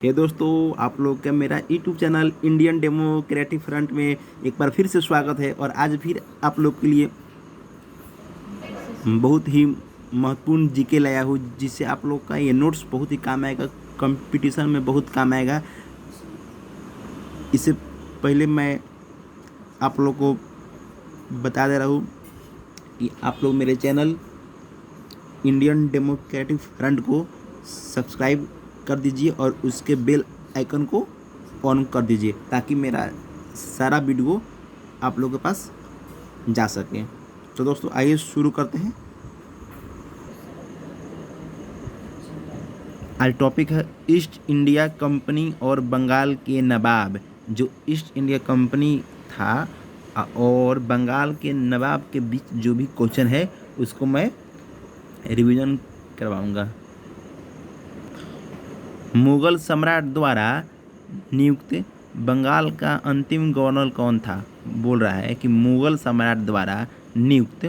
हे दोस्तों, आप लोग का मेरा YouTube channel Indian democratic front में एक बार फिर से स्वागत है। और आज फिर आप लोग के लिए बहुत ही महत्वपूर्ण जीके लाया हूँ, जिससे आप लोग का ये नोट्स बहुत ही काम आएगा, कंपटीशन में बहुत काम आएगा। इससे पहले मैं आप लोग को बता दे रहा हूँ कि आप लोग मेरे चैनल इंडियन डेमोक्रेटिक फ्रंट को सब्सक्राइब कर दीजिए और उसके बेल आइकन को ऑन कर दीजिए, ताकि मेरा सारा वीडियो आप लोगों के पास जा सके। तो दोस्तों आइए शुरू करते हैं। आज टॉपिक है ईस्ट इंडिया कंपनी और बंगाल के नवाब। जो ईस्ट इंडिया कंपनी था और बंगाल के नवाब के बीच जो भी क्वेश्चन है उसको मैं रिवीजन करवाऊंगा। मुगल सम्राट द्वारा नियुक्त बंगाल का अंतिम गवर्नर कौन था? बोल रहा है कि मुगल सम्राट द्वारा नियुक्त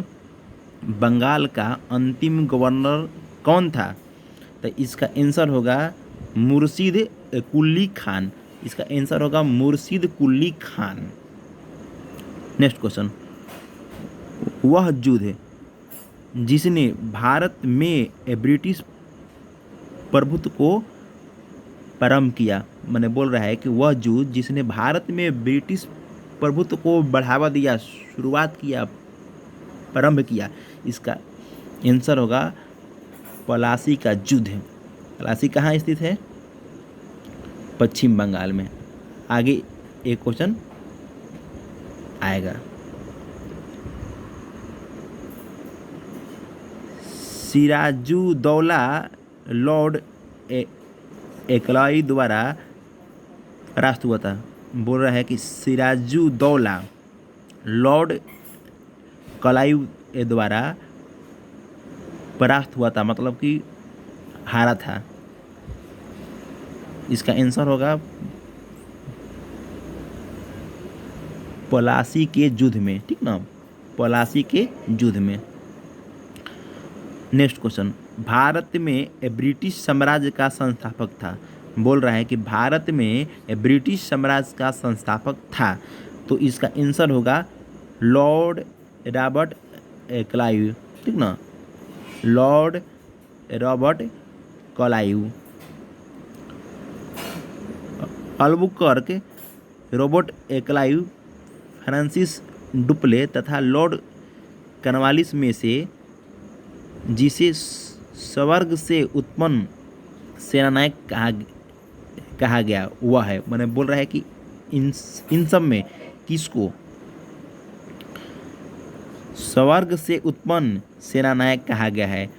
बंगाल का अंतिम गवर्नर कौन था? तो इसका आंसर होगा मुर्शिद कुली खान। इसका आंसर होगा मुर्शिद कुली खान। नेक्स्ट क्वेश्चन, वह युद्ध जिसने भारत में ब्रिटिश प्रभुत्व को प्रारंभ किया, मैंने बोल रहा है कि वह युद्ध जिसने भारत में ब्रिटिश प्रभुत्व को बढ़ावा दिया, शुरुआत किया, प्रारंभ किया, इसका आंसर होगा पलासी का युद्ध। पलासी कहाँ स्थित है? पश्चिम बंगाल में। आगे एक क्वेश्चन आएगा। सिराजुद्दौला लॉर्ड एक्लाई द्वारा परास्त हुआ था। बोल रहा है कि सिराजुद्दौला लॉर्ड क्लाइव द्वारा परास्त हुआ था, मतलब कि हारा था। इसका आंसर होगा पलासी के युद्ध में, ठीक ना, पलासी के युद्ध में। नेक्स्ट क्वेश्चन, भारत में ब्रिटिश साम्राज्य का संस्थापक था। बोल रहा है कि भारत में ब्रिटिश साम्राज्य का संस्थापक था, तो इसका आंसर होगा लॉर्ड रॉबर्ट क्लाइव, ठीक ना, Lord Robert Clive. Albuquerque, Robert Clive, Francis Dupleix तथा लॉर्ड कॉर्नवालिस में से जिसे स्वर्ग से उत्पन्न सेनानायक कहा गया वह है। मैंने बोल रहा है कि इन सब में किसको स्वर्ग से उत्पन्न सेनानायक कहा गया है?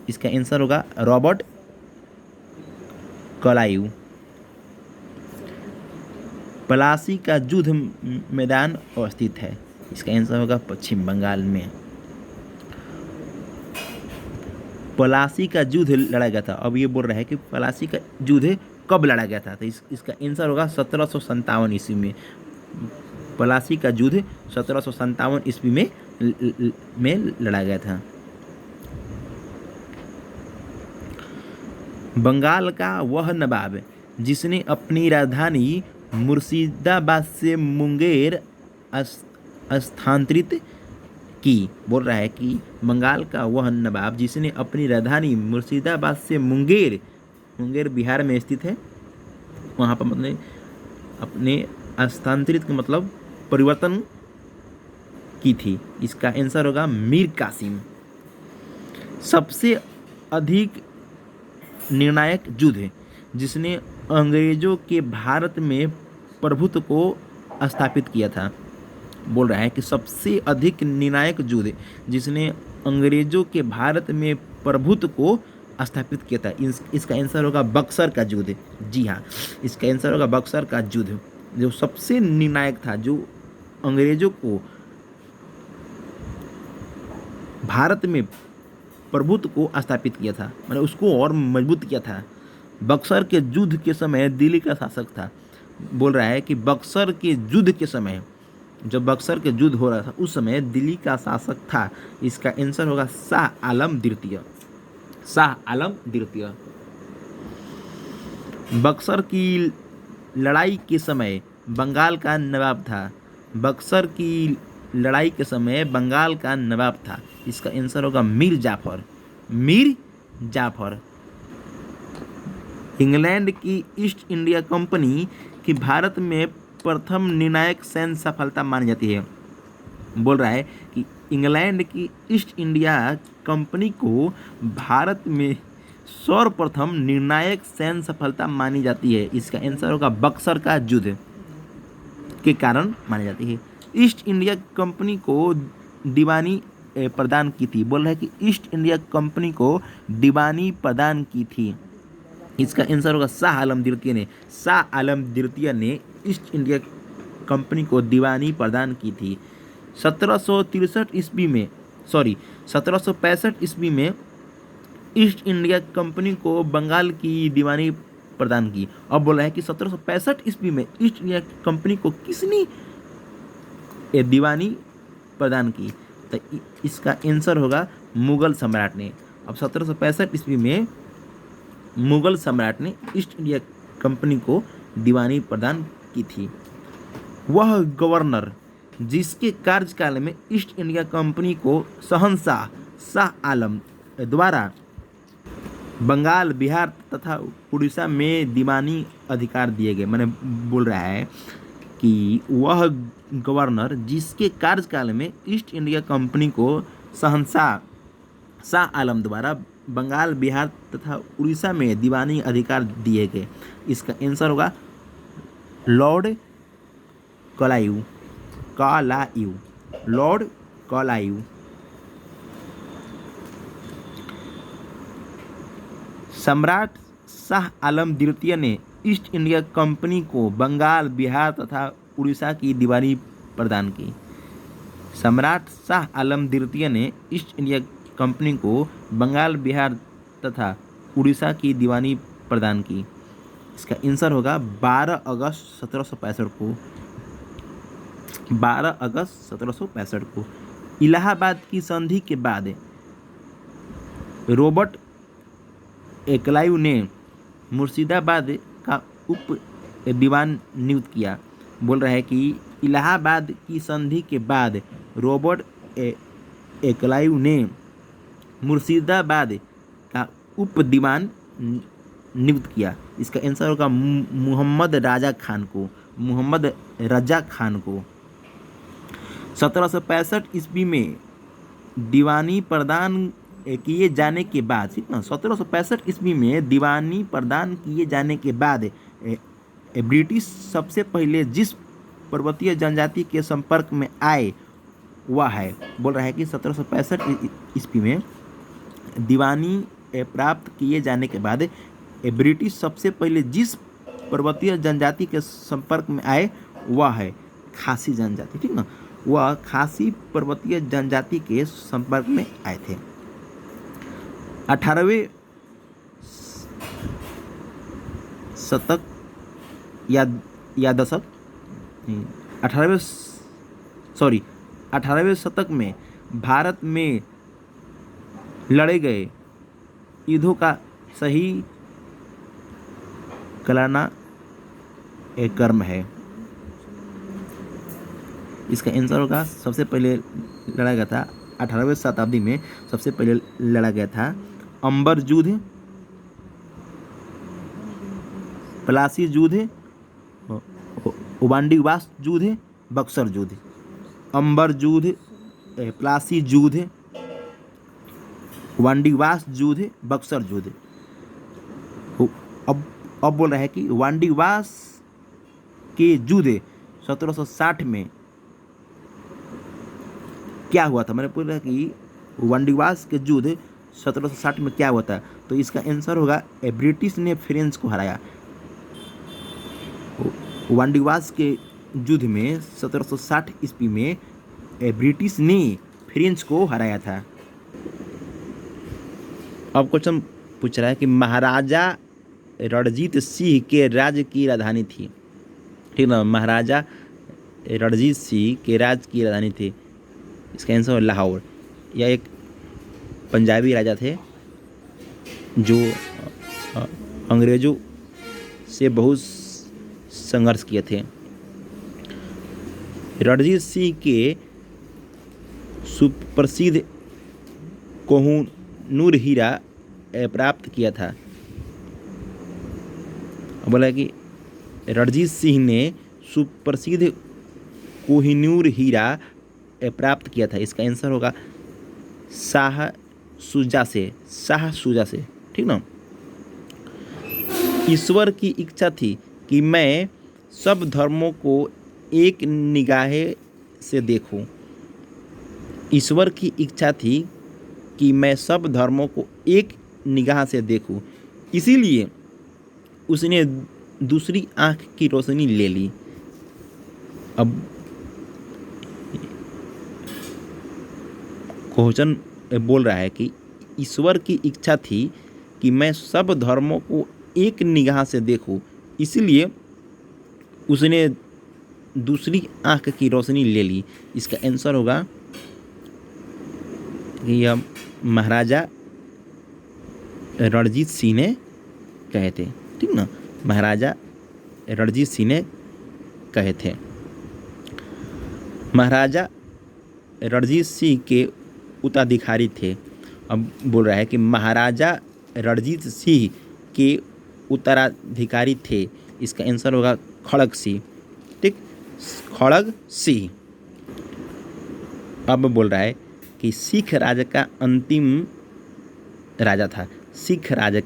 इसका आंसर होगा रॉबर्ट क्लाइव। पलासी का युद्ध मैदान अवस्थित है। इसका आंसर होगा पश्चिम बंगाल में। पलासी का युद्ध लड़ा गया था। अब ये बोल रहा है कि पलासी का युद्ध कब लड़ा गया था, तो इसका आंसर होगा 1757 ईस्वी में। पलासी का युद्ध 1757 ईस्वी में लड़ा गया था। बंगाल का वह नवाब जिसने अपनी राजधानी मुर्शिदाबाद से मुंगेर स्थानांतरित की। बोल रहा है कि बंगाल का वह नवाब जिसने अपनी राजधानी मुर्शिदाबाद से मुंगेर बिहार में स्थित है, वहाँ पर मतलब अपने स्थानांतरित का मतलब परिवर्तन की थी। इसका आंसर होगा मीर कासिम। सबसे अधिक निर्णायक युद्ध जिसने अंग्रेजों के भारत में प्रभुत्व को स्थापित किया था। बोल रहा है कि सबसे अधिक निर्णायक युद्ध जिसने अंग्रेजों के भारत में प्रभुत्व को स्थापित किया था, इसका आंसर होगा बक्सर का युद्ध। जी हाँ, इसका आंसर होगा बक्सर का युद्ध, जो सबसे निर्णायक था, जो अंग्रेजों को भारत में प्रभुत्व को स्थापित किया था, मैंने उसको और मजबूत किया था। बक्सर के युद्ध के समय दिल्ली का शासक था। बोल रहा है कि बक्सर के युद्ध के समय, जब बक्सर के युद्ध हो रहा था उस समय दिल्ली का शासक था। इसका आंसर होगा शाह आलम द्वितीय। शाह आलम द्वितीय। बक्सर की लड़ाई के समय बंगाल का नवाब था। बक्सर की लड़ाई के समय बंगाल का नवाब था। इसका आंसर होगा मीर जाफर। मीर जाफर। इंग्लैंड की ईस्ट इंडिया कंपनी की भारत में प्रथम निर्णायक सैन्य सफलता मानी जाती है। बोल रहा है कि इंग्लैंड की ईस्ट इंडिया कंपनी को भारत में सर्वप्रथम निर्णायक सैन्य सफलता मानी जाती है। इसका आंसर होगा बक्सर का युद्ध के कारण मानी जाती है। ईस्ट इंडिया कंपनी को दीवानी प्रदान की थी। बोल रहा है कि ईस्ट इंडिया कंपनी को दीवानी प्रदान की थी। इसका आंसर होगा शाह आलम द्वितीय ने। शाह आलम द्वितीय ने ईस्ट इंडिया कंपनी को दीवानी प्रदान की थी। 1763 ईस्वी में 1765 ईस्वी में ईस्ट इंडिया कंपनी को बंगाल की दीवानी प्रदान की। अब बोला है कि 1765 ईस्वी में ईस्ट इंडिया कंपनी को किसने ये दीवानी प्रदान की, तो इसका आंसर होगा मुगल सम्राट ने। अब 1765 ईस्वी में मुगल सम्राट ने ईस्ट इंडिया कंपनी को दीवानी प्रदान की थी। वह गवर्नर जिसके कार्यकाल में ईस्ट इंडिया कंपनी को शहंशाह शाह आलम द्वारा बंगाल, बिहार तथा उड़ीसा में दीवानी अधिकार दिए गए। मैंने बोल रहा है कि वह गवर्नर जिसके कार्यकाल में ईस्ट इंडिया कंपनी को शहंशाह शाह आलम द्वारा बंगाल, बिहार तथा उड़ीसा में दीवानी अधिकार दिए गए। इसका आंसर होगा लॉर्ड कलायू। लॉर्ड कलायू। सम्राट शाह आलम द्वितीय ने ईस्ट इंडिया कंपनी को बंगाल, बिहार तथा उड़ीसा की दीवानी प्रदान की। सम्राट शाह आलम द्वितीय ने ईस्ट इंडिया कंपनी को बंगाल, बिहार तथा उड़ीसा की दीवानी प्रदान की। इसका आंसर होगा 12 अगस्त 1765 को। 12 अगस्त 1765 को इलाहाबाद की संधि के बाद रॉबर्ट क्लाइव ने मुर्शिदाबाद का उप दीवान नियुक्त किया। बोल रहा है कि इलाहाबाद की संधि के बाद रॉबर्ट क्लाइव ने मुर्शिदाबाद का उप दीवान नियुक्त किया। इसका आंसर होगा मोहम्मद रजा खान को। मोहम्मद रजा खान को 1765 ईस्वी में दीवानी प्रदान किए जाने के बाद, ठीक ना, 1765 ईस्वी में दीवानी प्रदान किए जाने के बाद ब्रिटिश सबसे पहले जिस पर्वतीय जनजाति के संपर्क में आए वह है। बोल रहा है कि 1765 ईस्वी में दीवानी प्राप्त किए जाने के बाद ब्रिटिश सबसे पहले जिस पर्वतीय जनजाति के संपर्क में आए वह है खासी जनजाति, ठीक ना। वह खासी पर्वतीय जनजाति के संपर्क में आए थे। 18वें शतक या दशक 18वें शतक में भारत में लड़े गए युद्धों का सही कलाना एक कर्म है। इसका आंसर होगा सबसे पहले लड़ा गया था 18वीं शताब्दी में, सबसे पहले लड़ा गया था अंबर युद्ध, प्लासी युद्ध, वांडीवास युद्ध, बक्सर युद्ध। अंबर युद्ध, प्लासी युद्ध, वांडीवास युद्ध, बक्सर युद्ध। अब बोल रहा है कि वांडीवास के युद्ध 1760 में क्या हुआ था। मैंने बोला कि वांडीवास के युद्ध 1760 में क्या हुआ था, तो इसका आंसर होगा ब्रिटिश ने फ्रेंच को हराया। वांडीवास के युद्ध में 1760 ईस्वी में ब्रिटिश ने फ्रेंच को हराया था। अब क्वेश्चन पूछ रहा है कि महाराजा रणजीत सिंह के राज्य की राजधानी थी, ठीक ना। महाराजा रणजीत सिंह के राज्य की राजधानी थी। इसका आंसर है लाहौर। यह एक पंजाबी राजा थे जो अंग्रेज़ों से बहुत संघर्ष किए थे। रणजीत सिंह के सुप्रसिद्ध कोहिनूर हीरा प्राप्त किया था। बोला कि रणजीत सिंह ने सुप्रसिद्ध कोहिनूर हीरा प्राप्त किया था। इसका आंसर होगा शाह शुजा से। ठीक ना। ईश्वर की इच्छा थी कि मैं सब धर्मों को एक निगाह से देखूं। ईश्वर की इच्छा थी कि मैं सब धर्मों को एक निगाह से देखूं, इसीलिए उसने दूसरी आंख की रोशनी ले ली। अब क्वेश्चन बोल रहा है कि ईश्वर की इच्छा थी कि मैं सब धर्मों को एक निगाह से देखूं, इसलिए उसने दूसरी आंख की रोशनी ले ली। इसका आंसर होगा कि यह महाराजा रणजीत सिंह ने कहे थे। ठीक ना, महाराजा रणजीत सिंह ने कहे थे। महाराजा रणजीत सिंह के उत्तराधिकारी थे। अब बोल रहा है कि महाराजा रणजीत सिंह के उत्तराधिकारी थे। इसका आंसर होगा खड़ग सिंह। ठीक, खड़ग सिंह। अब बोल रहा है कि सिख राज का अंतिम राजा था। सिख राज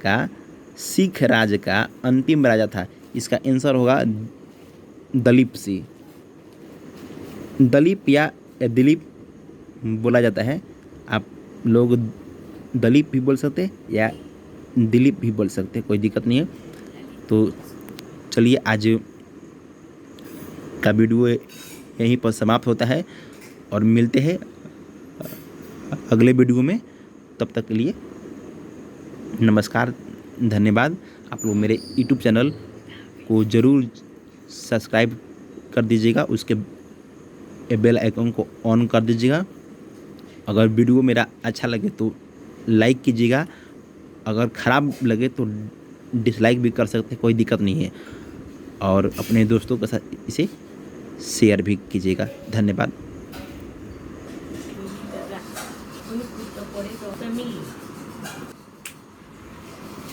का अंतिम राजा था। इसका आंसर होगा दलीप सिंह। दलीप या दिलीप बोला जाता है। आप लोग दलीप भी बोल सकते हैं या दिलीप भी बोल सकते हैं, कोई दिक्कत नहीं है। तो चलिए, आज का वीडियो यहीं पर समाप्त होता है और मिलते हैं अगले वीडियो में। तब तक के लिए नमस्कार, धन्यवाद। आप लोग मेरे YouTube चैनल को ज़रूर सब्सक्राइब कर दीजिएगा, उसके बेल आइकन को ऑन कर दीजिएगा। अगर वीडियो मेरा अच्छा लगे तो लाइक कीजिएगा, अगर ख़राब लगे तो डिसलाइक भी कर सकते हैं, कोई दिक्कत नहीं है। और अपने दोस्तों के साथ इसे शेयर भी कीजिएगा। धन्यवाद।